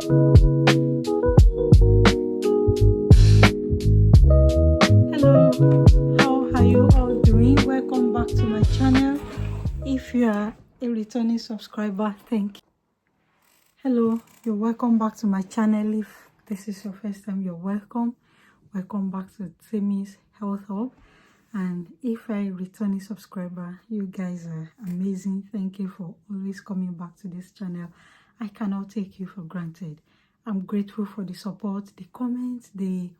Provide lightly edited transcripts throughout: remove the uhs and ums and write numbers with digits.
Hello, how are you all doing? Welcome back to my channel. If you are a returning subscriber, thank you. Hello, you're welcome back to my channel. If this is your first time, you're welcome. Welcome back to Temi's Health Hub. And if I returning subscriber, you guys are amazing. Thank you for always coming back to this channel. I cannot take you for granted. I'm grateful for the support, the comments, the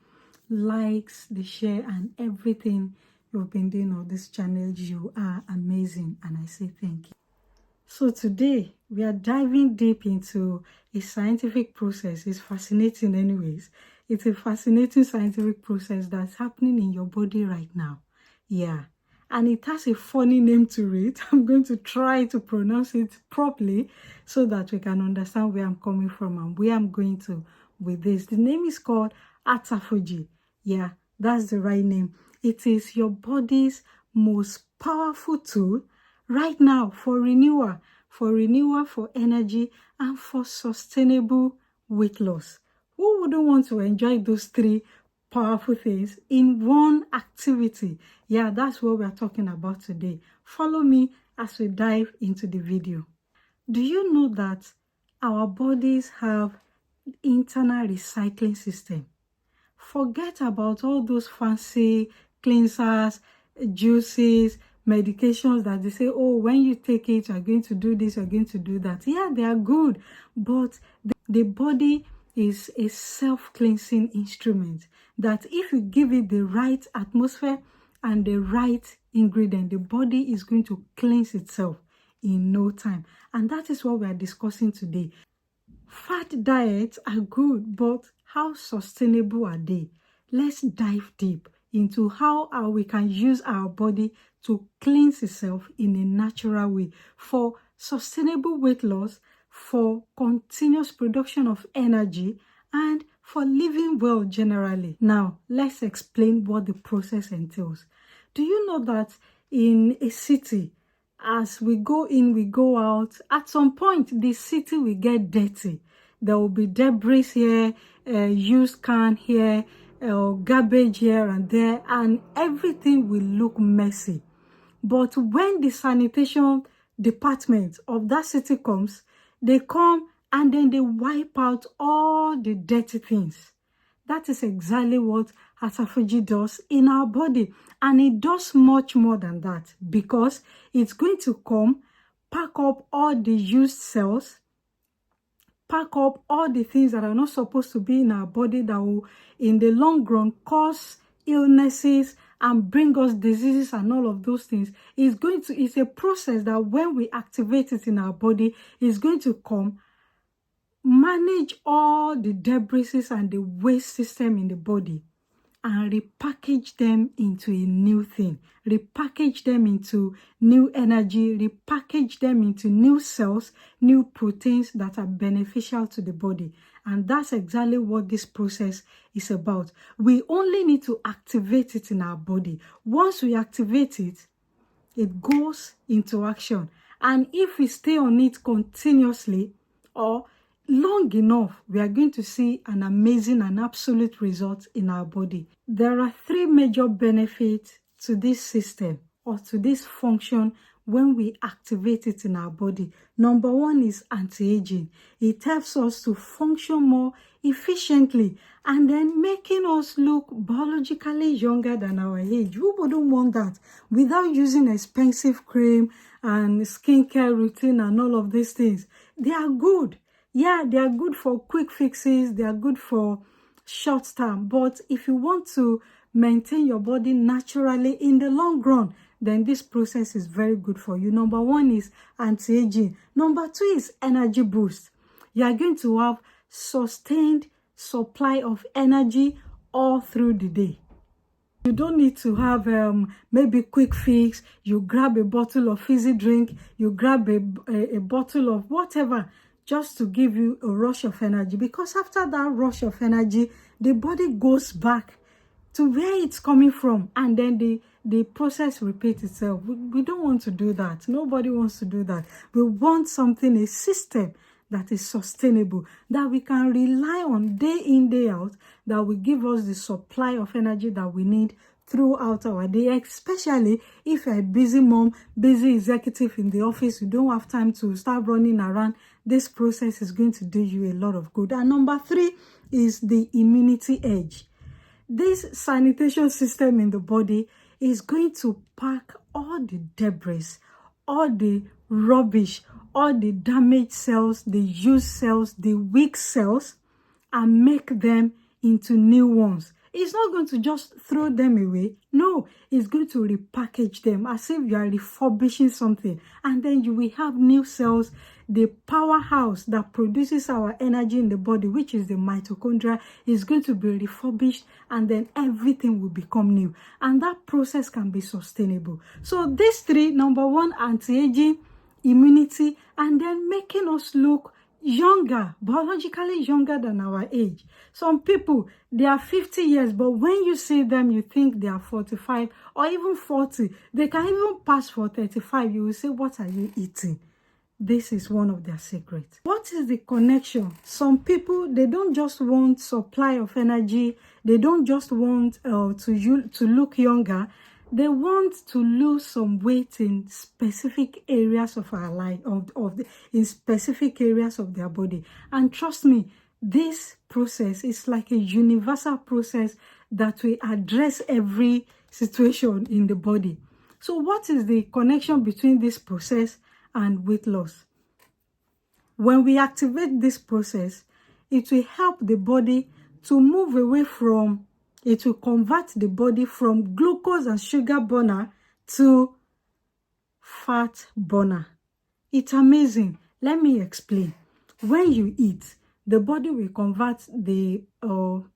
likes, the share, and everything you've been doing on this channel. You are amazing, and I say thank you. So today we are diving deep into a scientific process. It's fascinating anyways. It's a fascinating scientific process that's happening in your body right now. Yeah, and it has a funny name to it. I'm going to try to pronounce it properly so that we can understand where I'm coming from and where I'm going to with this. The name is called Autophagy. Yeah, that's the right name. It is your body's most powerful tool right now for renewal, for energy, and for sustainable weight loss. Who wouldn't want to enjoy those three powerful things in one activity? Yeah, that's what we're talking about today. Follow me as we dive into the video. Do you know that our bodies have internal recycling system? Forget about all those fancy cleansers, juices, medications that they say, oh, when you take it, you're going to do this, you're going to do that. Yeah, they are good, but the body is a self-cleansing instrument that if you give it the right atmosphere and the right ingredient, the body is going to cleanse itself in no time. And that is what we are discussing today. Fat diets are good, but how sustainable are they? Let's dive deep into how we can use our body to cleanse itself in a natural way for sustainable weight loss, for continuous production of energy, and for living well generally. Now, let's explain what the process entails. Do you know that in a city, as we go in, we go out, at some point, the city will get dirty. There will be debris here, used can here, garbage here and there, and everything will look messy. But when the sanitation department of that city comes, they come and then they wipe out all the dirty things. That is exactly what autophagy does in our body. And it does much more than that, because it's going to come, pack up all the used cells, pack up all the things that are not supposed to be in our body that will, in the long run, cause illnesses and bring us diseases and all of those things. It's a process that when we activate it in our body, it's going to come, manage all the debris and the waste system in the body, and repackage them into a new thing, repackage them into new energy, repackage them into new cells, new proteins that are beneficial to the body. And that's exactly what this process is about. We only need to activate it in our body. Once we activate it, it goes into action. And if we stay on it continuously or long enough, we are going to see an amazing and absolute result in our body. There are three major benefits to this system or to this function when we activate it in our body. Number one is anti-aging. It helps us to function more efficiently and then making us look biologically younger than our age. Who wouldn't want that? Without using expensive cream and skincare routine and all of these things. They are good. Yeah, they are good for quick fixes. They are good for short term. But if you want to maintain your body naturally in the long run, then this process is very good for you. Number one is anti-aging. Number two is energy boost. You are going to have sustained supply of energy all through the day. You don't need to have maybe quick fix. You grab a bottle of fizzy drink. You grab a bottle of whatever, just to give you a rush of energy, because after that rush of energy, the body goes back to where it's coming from, and then the process repeats itself. We don't want to do that. Nobody wants to do that. We want something, a system that is sustainable, that we can rely on day in, day out, that will give us the supply of energy that we need throughout our day, especially if you're a busy mom, busy executive in the office, you don't have time to start running around. This process is going to do you a lot of good. And number 3 is the immunity edge. This sanitation system in the body is going to pack all the debris, all the rubbish, all the damaged cells, the used cells, the weak cells, and make them into new ones. It's not going to just throw them away. No, it's going to repackage them as if you are refurbishing something. And then you will have new cells. The powerhouse that produces our energy in the body, which is the mitochondria, is going to be refurbished, and then everything will become new. And that process can be sustainable. So these 3, number 1, anti-aging, immunity, and then making us look younger, biologically younger than our age. Some people, they are 50 years, but when you see them, you think they are 45 or even 40. They can even pass for 35. You will say, what are you eating? This is one of their secrets. What is the connection? Some people, they don't just want supply of energy. They don't just want to look younger. They want to lose some weight in specific areas of our life, in specific areas of their body. And trust me, this process is like a universal process that will address every situation in the body. So what is the connection between this process and weight loss? When we activate this process, it will help the body to move away from, it will convert the body from glucose and sugar burner to fat burner. It's amazing. Let me explain. When you eat, the body will convert the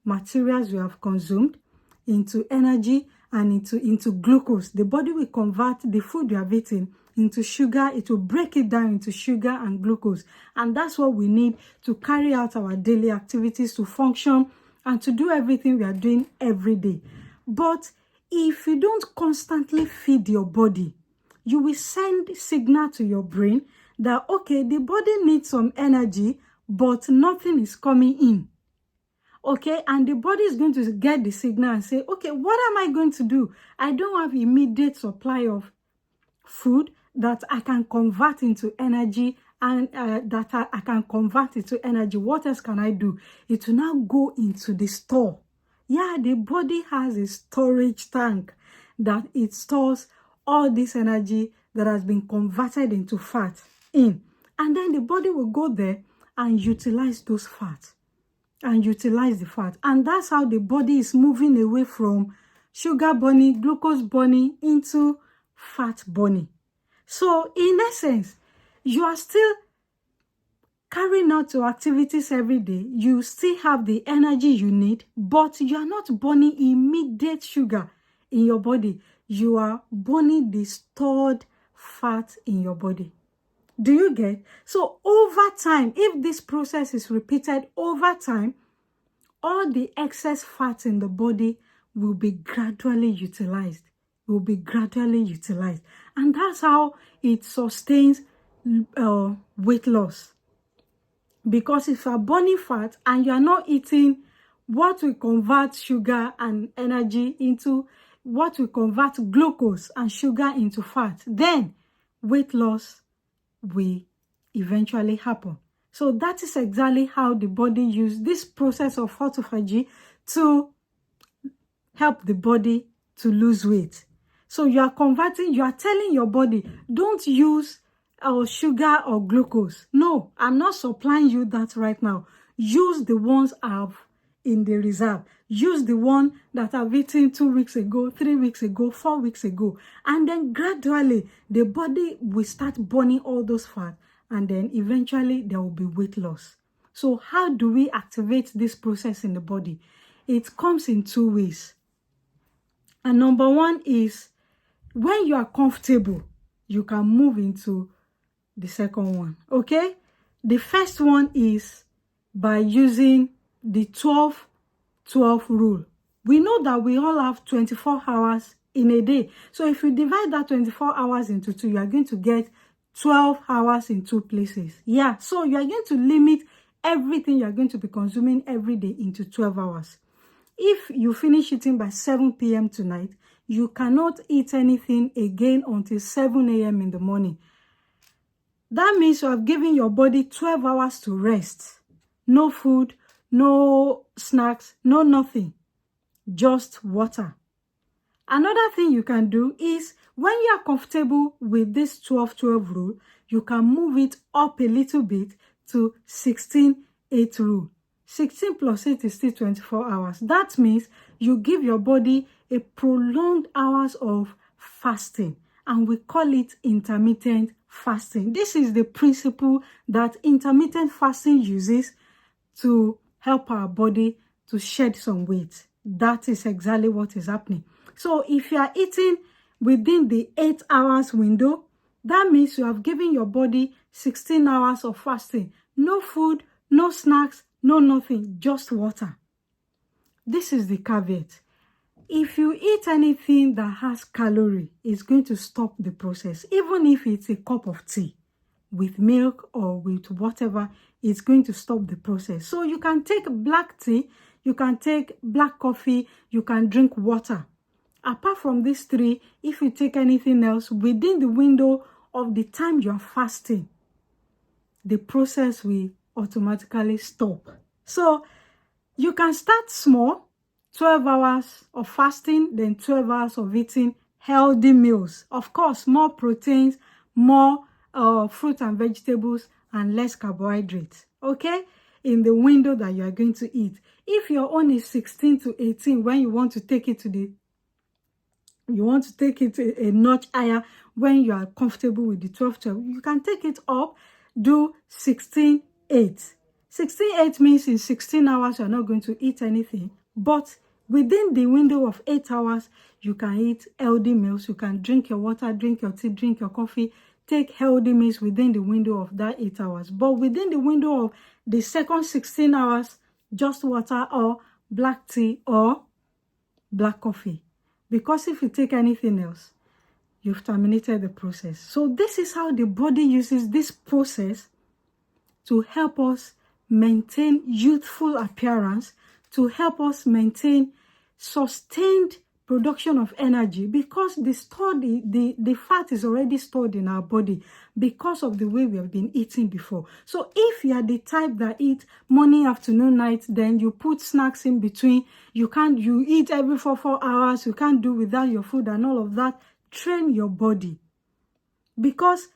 materials you have consumed into energy and into glucose. The body will convert the food you have eaten into sugar. It will break it down into sugar and glucose. And that's what we need to carry out our daily activities, to function, and to do everything we are doing every day. But if you don't constantly feed your body, you will send signal to your brain that, okay, the body needs some energy, but nothing is coming in. Okay, and the body is going to get the signal and say, okay, what am I going to do? I don't have immediate supply of food that I can convert into energy, and that I can convert it to energy. What else can I do? It will now go into the store. Yeah, the body has a storage tank that it stores all this energy that has been converted into fat in. And then the body will go there and utilize those fats and utilize the fat. And that's how the body is moving away from sugar burning, glucose burning into fat burning. So in essence, you are still carrying out your activities every day. You still have the energy you need, but you are not burning immediate sugar in your body. You are burning the stored fat in your body. Do you get? So over time, if this process is repeated over time, all the excess fat in the body will be gradually utilized. And that's how it sustains weight loss. Because if you are burning fat and you are not eating what will convert sugar and energy into, what will convert glucose and sugar into fat, then weight loss will eventually happen. So that is exactly how the body uses this process of autophagy to help the body to lose weight. So you are telling your body, don't use sugar or glucose. No, I'm not supplying you that right now. Use the ones I have in the reserve. Use the one that I've eaten 2 weeks ago, 3 weeks ago, 4 weeks ago. And then gradually, the body will start burning all those fat. And then eventually, there will be weight loss. So how do we activate this process in the body? It comes in 2 ways. And number 1 is, when you are comfortable, you can move into the second one, okay? The first one is by using the 12-12 rule. We know that we all have 24 hours in a day. So if you divide that 24 hours into 2, you are going to get 12 hours in 2 places. Yeah, so you are going to limit everything you are going to be consuming every day into 12 hours. If you finish eating by 7 p.m. tonight, you cannot eat anything again until 7 a.m. in the morning. That means you have given your body 12 hours to rest. No food, no snacks, no nothing. Just water. Another thing you can do is, when you are comfortable with this 12-12 rule, you can move it up a little bit to 16-8 rule. 16 plus 8 is still 24 hours. That means you give your body a prolonged hours of fasting, and we call it intermittent fasting. This is the principle that intermittent fasting uses to help our body to shed some weight. That is exactly what is happening. So if you are eating within the 8 hours window, that means you have given your body 16 hours of fasting. No food, no snacks, no nothing, just water. This is the caveat. If you eat anything that has calorie, it's going to stop the process. Even if it's a cup of tea with milk or with whatever, it's going to stop the process. So you can take black tea, you can take black coffee, you can drink water. Apart from these three, if you take anything else within the window of the time you are fasting, the process will automatically stop. So you can start small, 12 hours of fasting, then 12 hours of eating healthy meals. Of course, more proteins, more fruit and vegetables, and less carbohydrates. Okay? In the window that you are going to eat. If your own is 16 to 18, when you want to take it a notch higher, when you are comfortable with the 12-12, you can take it up, do 16-8. 16-8 means in 16 hours you're not going to eat anything, but within the window of 8 hours, you can eat healthy meals. You can drink your water, drink your tea, drink your coffee, take healthy meals within the window of that 8 hours. But within the window of the second 16 hours, just water or black tea or black coffee. Because if you take anything else, you've terminated the process. So this is how the body uses this process to help us maintain youthful appearance, to help us maintain sustained production of energy, because the fat is already stored in our body because of the way we have been eating before. So if you are the type that eat morning, afternoon, night, then you put snacks in between, you eat every 4 hours, you can't do without your food and all of that, train your body. Because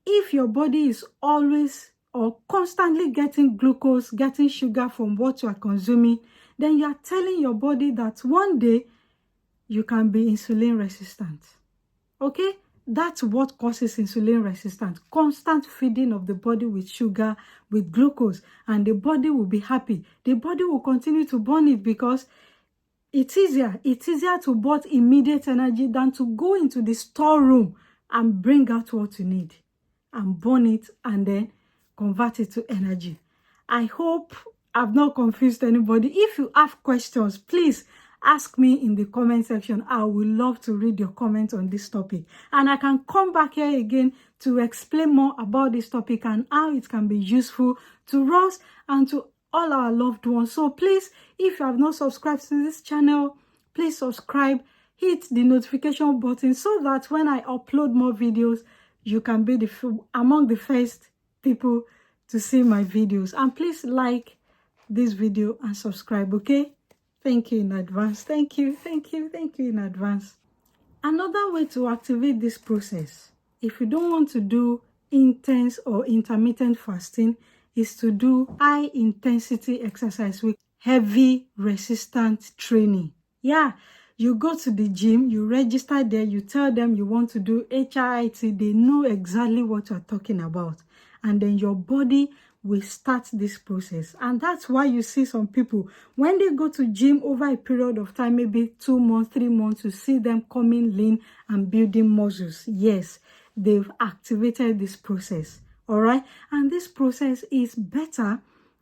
if your body is always or constantly getting glucose, getting sugar from what you are consuming, then you are telling your body that one day you can be insulin resistant. Okay? That's what causes insulin resistance. Constant feeding of the body with sugar, with glucose, and the body will be happy. The body will continue to burn it because it's easier. It's easier to burn immediate energy than to go into the storeroom and bring out what you need and burn it and then convert it to energy. I hope I've not confused anybody. If you have questions, please ask me in the comment section. I would love to read your comments on this topic. And I can come back here again to explain more about this topic and how it can be useful to us and to all our loved ones. So please, if you have not subscribed to this channel, please subscribe, hit the notification button so that when I upload more videos, you can be among the first people to see my videos. And please like this video and subscribe, okay? Thank you in advance. Thank you in advance. Another way to activate this process, if you don't want to do intense or intermittent fasting, is to do high intensity exercise with heavy resistance training. Yeah, you go to the gym, you register there, you tell them you want to do HIIT, they know exactly what you're talking about. And then your body will start this process. And that's why you see some people, when they go to gym over a period of time, maybe 2 months, 3 months, you see them coming lean and building muscles. Yes, they've activated this process. All right. And this process is better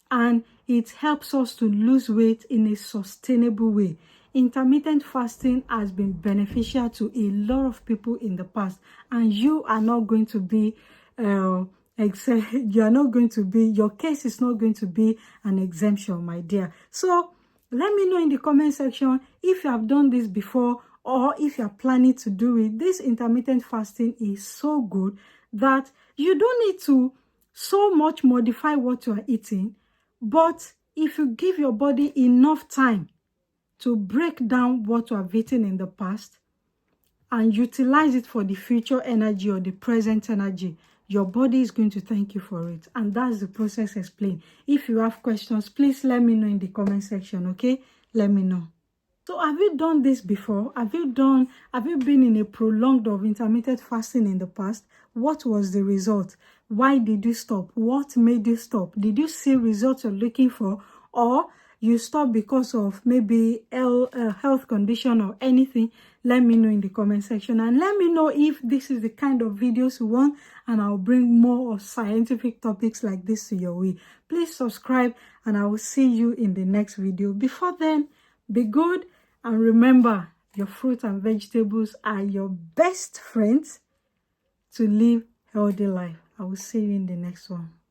and it helps us to lose weight in a sustainable way. Intermittent fasting has been beneficial to a lot of people in the past, and you are not going to be you are not going to be, your case is not going to be an exemption, my dear. So let me know in the comment section if you have done this before or if you are planning to do it. This intermittent fasting is so good that you don't need to so much modify what you are eating, but if you give your body enough time to break down what you have eaten in the past and utilize it for the future energy or the present energy, your body is going to thank you for it. And that's the process explained. If you have questions, please let me know in the comment section, okay? Let me know. So have you done this before? Have you been in a prolonged of intermittent fasting in the past? What was the result? Why did you stop? What made you stop? Did you see results you're looking for? Or you stopped because of maybe health condition or anything? Let me know in the comment section. And let me know if this is the kind of videos you want, and I'll bring more of scientific topics like this to your way. Please subscribe, and I will see you in the next video. Before then, be good, and remember, your fruits and vegetables are your best friends to live healthy life. I will see you in the next one.